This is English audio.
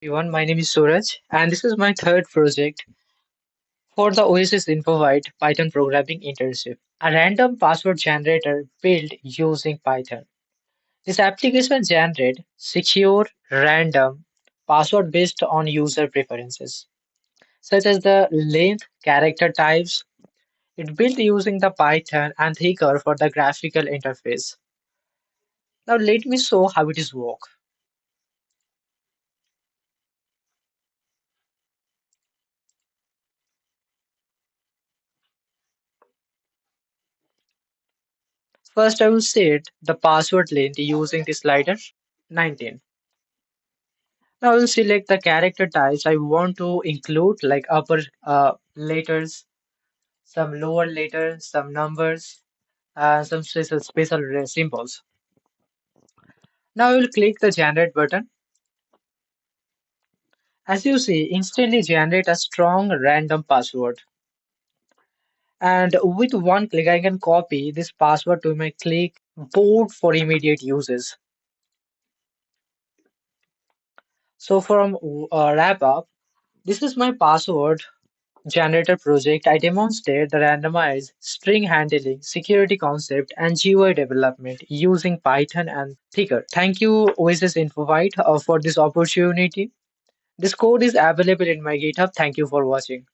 Everyone, my name is Suraj, and this is my third project for the Oasis Infobyte Python programming internship, a random password generator built using Python. This application generates secure, random password based on user preferences, such as the length, character types. It built using the Python and Tkinter for the graphical interface. Now let me show how it is work. First, I will set the password length using the slider 19. Now I will select the character types I want to include, like upper letters, some lower letters, some numbers, and some special symbols. Now I will click the generate button. As you see, instantly generate a strong random password. And with one click, I can copy this password to my clipboard for immediate uses. So from wrap up, this is my password generator project. I demonstrate the randomized string handling, security concept, and GUI development using Python and Tkinter. Thank you, Oasis Infobyte, for this opportunity. This code is available in my GitHub. Thank you for watching.